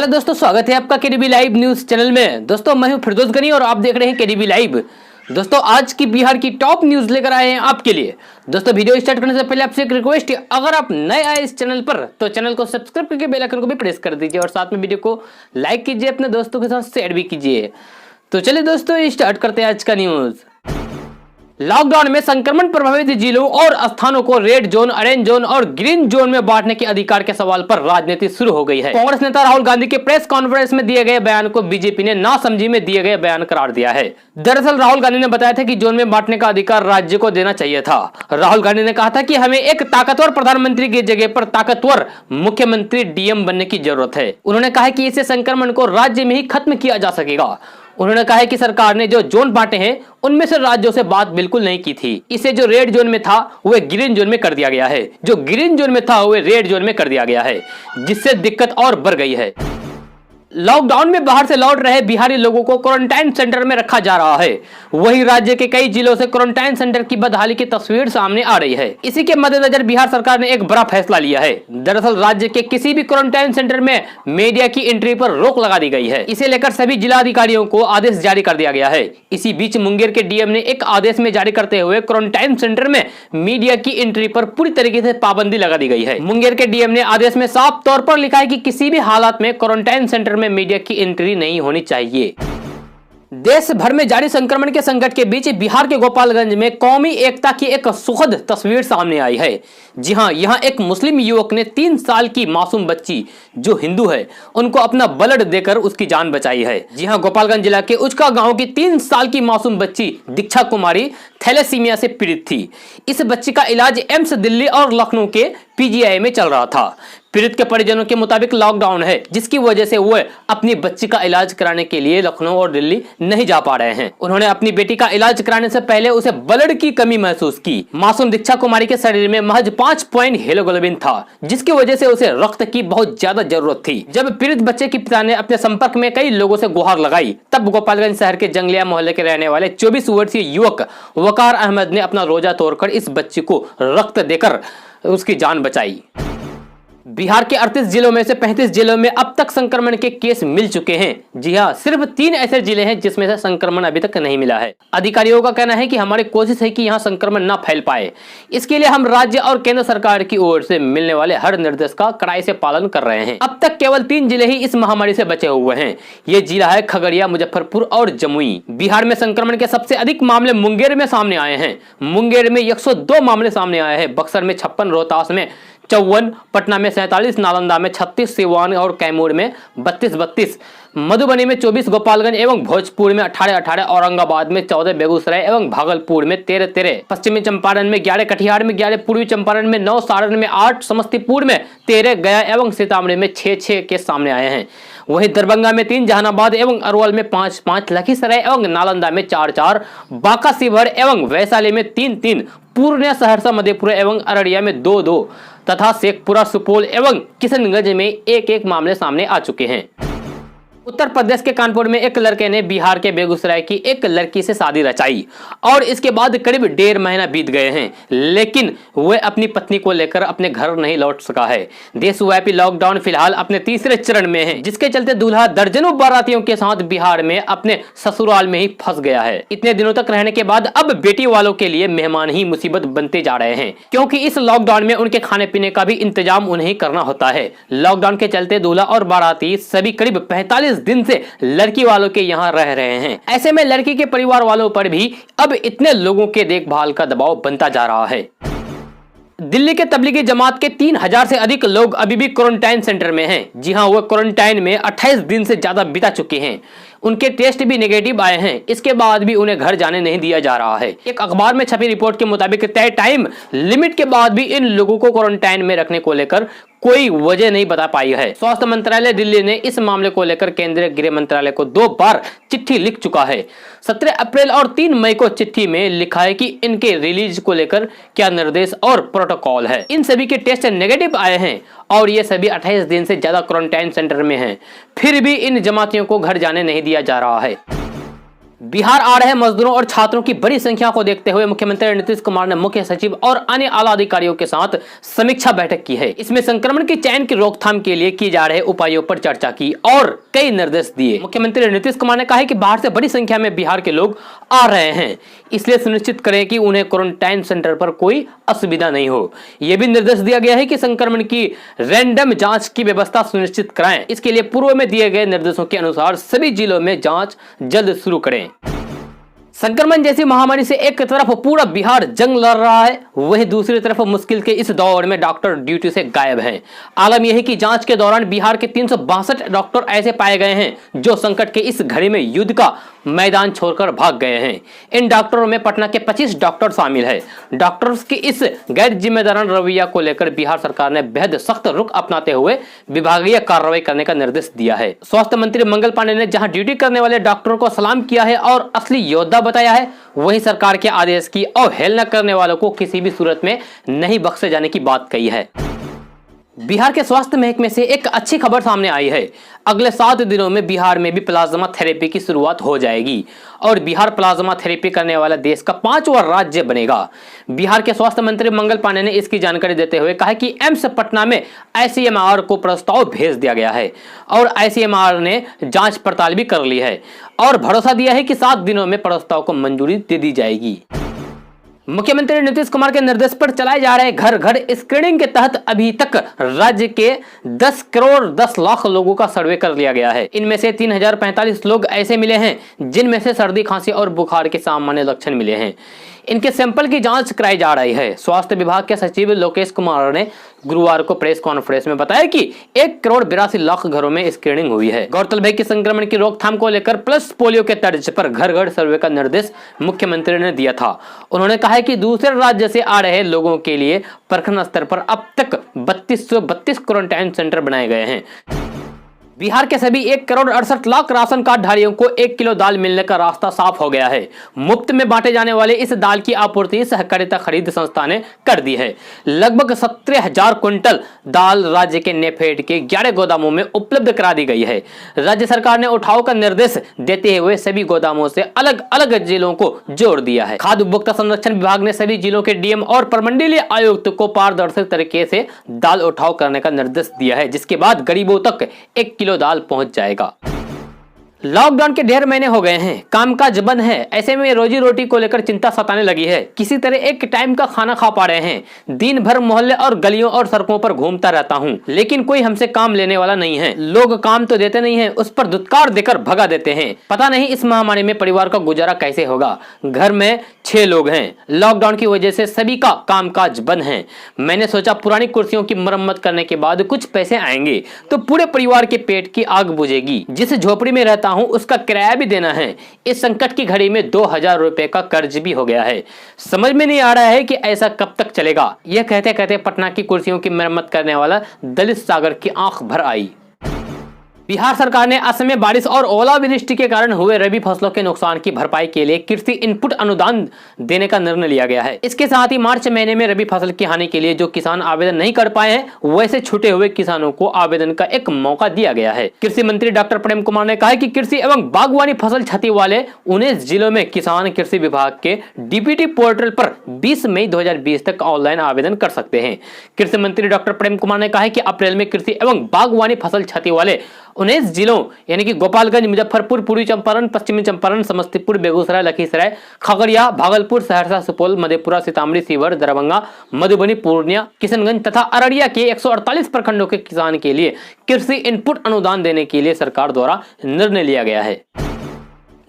Hello दोस्तों, स्वागत है आपका केडीबी लाइव न्यूज चैनल में। दोस्तों मैं हूं फिरदौस गनी और आप देख रहे हैं केडीबी लाइव। दोस्तों आज की बिहार की टॉप न्यूज लेकर आए हैं आपके लिए। दोस्तों वीडियो स्टार्ट करने से पहले आपसे एक रिक्वेस्ट है, अगर आप नए आए इस चैनल पर तो चैनल को सब्सक्राइब करके बेल आइकन को भी प्रेस कर दीजिए और साथ में वीडियो को लाइक कीजिए, अपने दोस्तों के साथ शेयर भी कीजिए। तो चलिए दोस्तों स्टार्ट करते हैं आज का न्यूज। लॉकडाउन में संक्रमण प्रभावित जिलों और स्थानों को रेड जोन, ऑरेंज जोन और ग्रीन जोन में बांटने के अधिकार के सवाल पर राजनीति शुरू हो गई है। कांग्रेस नेता राहुल गांधी के प्रेस कॉन्फ्रेंस में दिए गए बयान को बीजेपी ने नासमझी में दिए गए बयान करार दिया है। दरअसल राहुल गांधी ने बताया था कि जोन में बांटने का अधिकार राज्य को देना चाहिए था। राहुल गांधी ने कहा था कि हमें एक ताकतवर प्रधानमंत्री की जगह पर ताकतवर मुख्यमंत्री डीएम बनने की जरूरत है। उन्होंने कहा कि इससे संक्रमण को राज्य में ही खत्म किया जा सकेगा। उन्होंने कहा कि सरकार ने जो जोन बांटे हैं उनमें से राज्यों से बात बिल्कुल नहीं की थी। इसे जो रेड जोन में था वह ग्रीन जोन में कर दिया गया है, जो ग्रीन जोन में था वह रेड जोन में कर दिया गया है, जिससे दिक्कत और बढ़ गई है। लॉकडाउन में बाहर से लौट रहे बिहारी लोगों को क्वारंटाइन सेंटर में रखा जा रहा है। वहीं राज्य के कई जिलों से क्वारंटाइन सेंटर की बदहाली की तस्वीर सामने आ रही है। इसी के मद्देनजर बिहार सरकार ने एक बड़ा फैसला लिया है। दरअसल राज्य के किसी भी क्वारंटाइन सेंटर में मीडिया की एंट्री पर रोक लगा दी गई है। इसे लेकर सभी जिला अधिकारियों को आदेश जारी कर दिया गया है। इसी बीच मुंगेर के डीएम ने एक आदेश में जारी करते हुए क्वारंटाइन सेंटर में मीडिया की एंट्री पर पूरी तरीके से पाबंदी लगा दी गई है। मुंगेर के डीएम ने आदेश में साफ तौर पर लिखा है कि किसी भी हालात में क्वारंटाइन सेंटर में मीडिया की एंट्री नहीं होनी चाहिए। देश भर में जारी संक्रमण के संकट के बीच बिहार के गोपालगंज में कौमी एकता की एक सुखद तस्वीर सामने आई है। जी हां, यहां एक मुस्लिम युवक ने 3 साल की मासूम बच्ची जो हिंदू है उनको अपना ब्लड देकर उसकी जान बचाई है। जी हां, गोपालगंज जिला के उचका गांव की 3 साल की मासूम बच्ची दीक्षा कुमारी थैलेसीमिया से पीड़ित थी। इस बच्ची का इलाज एम्स दिल्ली और लखनऊ के पीजीआई में चल रहा था। पीड़ित के परिजनों के मुताबिक लॉकडाउन है, जिसकी वजह से वो अपनी बच्ची का इलाज कराने के लिए लखनऊ और दिल्ली नहीं जा पा रहे हैं। उन्होंने अपनी बेटी का इलाज कराने से पहले उसे ब्लड की कमी महसूस की। मासूम दीक्षा कुमारी के शरीर में महज 5 पॉइंट हीमोग्लोबिन था, जिसकी वजह से उसे रक्त की बहुत ज्यादा जरूरत थी। जब पीड़ित बच्चे के पिता ने अपने संपर्क में कई लोगों से गुहार लगाई, तब गोपालगंज शहर के जंगलिया मोहल्ले के रहने वाले 24 वर्षीय युवक वकार अहमद ने अपना रोजा तोड़कर इस बच्ची को रक्त देकर उसकी जान बचाई। बिहार के 38 जिलों में से 35 जिलों में अब तक संक्रमण के केस मिल चुके हैं। जी हां, सिर्फ 3 ऐसे जिले हैं जिसमें से संक्रमण अभी तक नहीं मिला है। अधिकारियों का कहना है कि हमारी कोशिश है कि यहां संक्रमण न फैल पाए। इसके लिए हम राज्य और केंद्र सरकार की ओर से मिलने वाले हर निर्देश का कड़ाई से पालन कर रहे हैं। अब तक केवल 3 जिले ही इस महामारी से बचे हुए हैं। ये जिला है खगड़िया, मुजफ्फरपुर और जमुई। बिहार में संक्रमण के सबसे अधिक मामले मुंगेर में सामने आए हैं। मुंगेर में 102 मामले सामने आए हैं। बक्सर में 56, रोहतास में 54, पटना में 47, नालंदा में 36, सिवान और कैमूर में 32, मधुबनी में 24, गोपालगंज एवं भोजपुर में 18, औरंगाबाद में 14, बेगूसराय एवं भागलपुर में 13, पश्चिमी चंपारण में 11, कटिहार में 11, पूर्वी चंपारण में 9, सारण में 8, समस्तीपुर में 13, गया एवं सीतामढ़ी में 6 केस सामने आए हैं। वहीं दरभंगा में 3, जहानाबाद एवं अरवल में 5, लखीसराय एवं नालंदा में 4, बांका, शिवहर एवं वैशाली में 3, पूर्णिया, सहरसा, मधेपुरा एवं अररिया में 2 तथा शेखपुरा, सुपौल एवं किशनगंज में 1 मामले सामने आ चुके हैं। उत्तर प्रदेश के कानपुर में एक लड़के ने बिहार के बेगूसराय की एक लड़की से शादी रचाई और इसके बाद करीब 1.5 महीना बीत गए हैं, लेकिन वह अपनी पत्नी को लेकर अपने घर नहीं लौट सका है। देशव्यापी लॉकडाउन फिलहाल अपने तीसरे चरण में है, जिसके चलते दूल्हा दर्जनों बारातियों के साथ बिहार में अपने ससुराल में ही फंस गया है। इतने दिनों तक रहने के बाद अब बेटी वालों के लिए मेहमान ही मुसीबत बनते जा रहे हैं, क्योंकि इस लॉकडाउन में उनके खाने पीने का भी इंतजाम उन्हें करना होता है। लॉकडाउन के चलते दूल्हा और बाराती सभी करीब 45 दिन से लड़की वालों के यहाँ रह रहे हैं। ऐसे में लड़की के परिवार वालों पर भी अब इतने लोगों के देखभाल का दबाव बनता जा रहा है। दिल्ली के तबलीगी जमात के 3000 से अधिक लोग अभी भी क्वारंटाइन सेंटर में हैं। जी हां, वो क्वारंटाइन में 28 दिन से ज्यादा बिता चुके हैं। उनके टेस्ट भी नेगेटिव आए हैं। इसके बाद भी उन्हें घर जाने नहीं दिया जा रहा है। एक अखबार में छपी रिपोर्ट के मुताबिक तय टाइम लिमिट के बाद भी इन लोगों को क्वारंटाइन में रखने को लेकर कोई वजह नहीं बता पाई है। स्वास्थ्य मंत्रालय दिल्ली ने इस मामले को लेकर केंद्रीय गृह मंत्रालय को 2 बार चिट्ठी लिख चुका है। 17 अप्रैल और 3 मई को चिट्ठी में लिखा है कि इनके रिलीज को लेकर क्या निर्देश और प्रोटोकॉल है। इन सभी के टेस्ट नेगेटिव आए हैं और ये सभी 28 दिन से ज्यादा क्वारंटाइन सेंटर में हैं। फिर भी इन जमातियों को घर जाने नहीं दिया जा रहा है। बिहार आ रहे मजदूरों और छात्रों की बड़ी संख्या को देखते हुए मुख्यमंत्री नीतीश कुमार ने मुख्य सचिव और अन्य आला अधिकारियों के साथ समीक्षा बैठक की है। इसमें संक्रमण की चैन की रोकथाम के लिए किए जा रहे उपायों पर चर्चा की और कई निर्देश दिए। मुख्यमंत्री नीतीश कुमार ने कहा कि बाहर से बड़ी संख्या में बिहार के लोग आ रहे हैं, इसलिए सुनिश्चित करें कि उन्हें क्वारंटाइन सेंटर पर कोई असुविधा नहीं हो। यह भी निर्देश दिया गया है कि संक्रमण की रैंडम जांच की व्यवस्था सुनिश्चित कराएं। इसके लिए पूर्व में दिए गए निर्देशों के अनुसार सभी जिलों में जांच जल्द शुरू करें। संक्रमण जैसी महामारी से एक तरफ पूरा बिहार जंग लड़ रहा है, वहीं दूसरी तरफ मुश्किल के इस दौर में डॉक्टर ड्यूटी से गायब हैं। आलम यह है कि जांच के दौरान बिहार के 362 डॉक्टर ऐसे पाए गए हैं जो संकट के इस घड़ी में युद्ध का मैदान छोड़कर भाग गए हैं। इन डॉक्टरों में पटना के 25 डॉक्टर शामिल है। डॉक्टर्स के इस गैर जिम्मेदारान रवैया को लेकर बिहार सरकार ने बेहद सख्त रुख अपनाते हुए विभागीय कार्रवाई करने का निर्देश दिया है। स्वास्थ्य मंत्री मंगल पांडे ने जहां ड्यूटी करने वाले डॉक्टरों को सलाम किया है और असली योद्धा बताया है, वहीं सरकार के आदेश की अवहेलना करने वालों को किसी भी सूरत में नहीं बख्शे जाने की बात कही है। बिहार के स्वास्थ्य महकमे से एक अच्छी खबर सामने आई है। अगले 7 दिनों में बिहार में भी प्लाज्मा थेरेपी की शुरुआत हो जाएगी और बिहार प्लाज्मा थेरेपी करने वाला देश का 5वां राज्य बनेगा। बिहार के स्वास्थ्य मंत्री मंगल पांडे ने इसकी जानकारी देते हुए कहा कि एम्स पटना में आईसीएमआर को प्रस्ताव भेज दिया गया है और आईसीएमआर ने जांच पड़ताल भी कर ली है और भरोसा दिया है कि 7 दिनों में प्रस्ताव को मंजूरी दे दी जाएगी। मुख्यमंत्री नीतीश कुमार के निर्देश पर चलाए जा रहे घर घर स्क्रीनिंग के तहत अभी तक राज्य के 10 करोड़ 10 लाख लोगों का सर्वे कर लिया गया है। इनमें से 3045 लोग ऐसे मिले हैं जिनमें से सर्दी, खांसी और बुखार के सामान्य लक्षण मिले हैं। इनके सैंपल की जांच कराई जा रही है। स्वास्थ्य विभाग के सचिव लोकेश कुमार ने गुरुवार को प्रेस कॉन्फ्रेंस में बताया कि 1 करोड़ 82 लाख घरों में स्क्रीनिंग हुई है। गौरतलब है कि संक्रमण की रोकथाम को लेकर प्लस पोलियो के तर्ज पर घर घर सर्वे का निर्देश मुख्यमंत्री ने दिया था। उन्होंने कहा है कि दूसरे राज्य से आ रहे लोगों के लिए प्रखंड स्तर पर अब तक 3232 क्वारंटाइन सेंटर बनाए गए हैं। बिहार के सभी 1 करोड़ 68 लाख राशन कार्ड धारियों को 1 किलो दाल मिलने का रास्ता साफ हो गया है। मुफ्त में बांटे जाने वाले इस दाल की आपूर्ति सहकारिता खरीद संस्था ने कर दी है। लगभग 17,000 क्विंटल दाल राज्य के नेफेड के 11 गोदामों में उपलब्ध करा दी गई है। राज्य सरकार ने उठाव का निर्देश देते हुए सभी गोदामों से अलग अलग जिलों को जोड़ दिया है। खाद्य उपभोक्ता संरक्षण विभाग ने सभी जिलों के डीएम और प्रमंडलीय आयुक्त को पारदर्शी तरीके से दाल उठाव करने का निर्देश दिया है, जिसके बाद गरीबों तक 1 किलो दाल पहुंच जाएगा। लॉकडाउन के 1.5 महीने हो गए हैं, कामकाज बंद है। ऐसे में रोजी रोटी को लेकर चिंता सताने लगी है। किसी तरह एक टाइम का खाना खा पा रहे हैं। दिन भर मोहल्ले और गलियों और सड़कों पर घूमता रहता हूं, लेकिन कोई हमसे काम लेने वाला नहीं है। लोग काम तो देते नहीं है, उस पर धुतकार देकर भगा देते हैं। पता नहीं इस महामारी में परिवार का गुजारा कैसे होगा। घर में 6 लोग हैं। लॉकडाउन की वजह से सभी का कामकाज बंद है। मैंने सोचा पुरानी कुर्सियों की मरम्मत करने के बाद कुछ पैसे आएंगे तो पूरे परिवार के पेट की आग बुझेगी। जिस झोपड़ी में रहता हूं उसका किराया भी देना है। इस संकट की घड़ी में 2000 रुपए का कर्ज भी हो गया है। समझ में नहीं आ रहा है कि ऐसा कब तक चलेगा। यह कहते कहते पटना की कुर्सियों की मरम्मत करने वाला दलित सागर की आंख भर आई। बिहार सरकार ने असम में बारिश और ओलावृष्टि के कारण हुए रबी फसलों के नुकसान की भरपाई के लिए कृषि इनपुट अनुदान देने का निर्णय लिया गया है। इसके साथ ही मार्च महीने में रबी फसल की हानि के लिए जो किसान आवेदन नहीं कर पाए हैं, वैसे छूटे हुए किसानों को आवेदन का एक मौका दिया गया है। कृषि मंत्री डॉक्टर प्रेम कुमार ने कहा कि कृषि एवं बागवानी फसल क्षति वाले 19 जिलों में किसान कृषि विभाग के डीबीटी पोर्टल पर 20 मई 2020 तक ऑनलाइन आवेदन कर सकते हैं। कृषि मंत्री डॉक्टर प्रेम कुमार ने कहा है कि अप्रैल में कृषि एवं बागवानी फसल क्षति वाले 19 जिलों यानी कि गोपालगंज, मुजफ्फरपुर, पूर्वी चंपारण, पश्चिमी चंपारण, समस्तीपुर, बेगूसराय, लखीसराय, खगड़िया, भागलपुर, सहरसा, सुपौल, मधेपुरा, सीतामढ़ी, शिवहर, दरभंगा, मधुबनी, पूर्णिया, किशनगंज तथा अररिया के 148 प्रखंडों के किसान के लिए कृषि इनपुट अनुदान देने के लिए सरकार द्वारा निर्णय लिया गया है।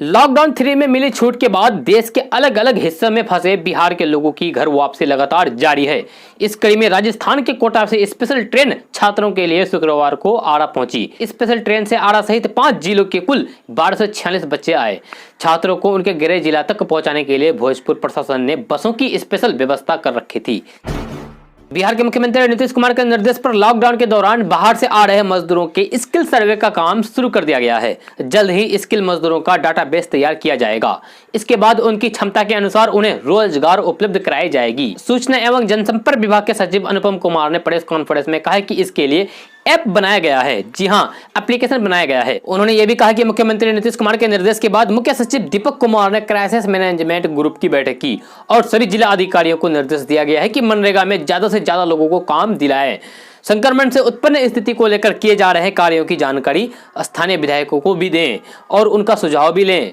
लॉकडाउन 3 में मिली छूट के बाद देश के अलग अलग हिस्सों में फंसे बिहार के लोगों की घर वापसी लगातार जारी है। इस कड़ी में राजस्थान के कोटा से स्पेशल ट्रेन छात्रों के लिए शुक्रवार को आरा पहुंची। स्पेशल ट्रेन से आरा सहित 5 जिलों के कुल 1246 बच्चे आए। छात्रों को उनके गृह जिला तक पहुंचाने के लिए भोजपुर प्रशासन ने बसों की स्पेशल व्यवस्था कर रखी थी। बिहार के मुख्यमंत्री नीतीश कुमार के निर्देश पर लॉकडाउन के दौरान बाहर से आ रहे मजदूरों के स्किल सर्वे का काम शुरू कर दिया गया है। जल्द ही स्किल मजदूरों का डाटाबेस तैयार किया जाएगा। इसके बाद उनकी क्षमता के अनुसार उन्हें रोजगार उपलब्ध कराई जाएगी। सूचना एवं जनसंपर्क विभाग के सचिव अनुपम कुमार ने प्रेस कॉन्फ्रेंस में कहा कि इसके लिए ऐप बनाया गया है। जी हां, एप्लीकेशन बनाया गया है। उन्होंने ये भी कहा कि मुख्यमंत्री नीतीश कुमार के निर्देश के बाद मुख्य सचिव दीपक कुमार ने क्राइसिस मैनेजमेंट ग्रुप की बैठक की और सभी जिला अधिकारियों को निर्देश दिया गया है कि मनरेगा में ज्यादा से ज्यादा लोगों को काम दिलाएं। संक्रमण से उत्पन्न स्थिति को लेकर किए जा रहे कार्यों की जानकारी स्थानीय विधायकों को भी दें और उनका सुझाव भी लें।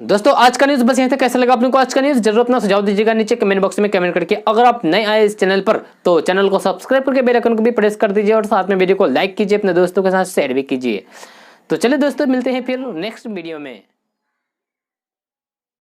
दोस्तों आज का न्यूज बस यहीं तक। कैसा लगा आपको आज का न्यूज, जरूर अपना सुझाव दीजिएगा नीचे कमेंट बॉक्स में कमेंट करके। अगर आप नए आए इस चैनल पर तो चैनल को सब्सक्राइब करके बेल आइकन को भी प्रेस कर दीजिए और साथ में वीडियो को लाइक कीजिए, अपने दोस्तों के साथ शेयर भी कीजिए। तो चलिए दोस्तों, मिलते हैं फिर नेक्स्ट वीडियो में।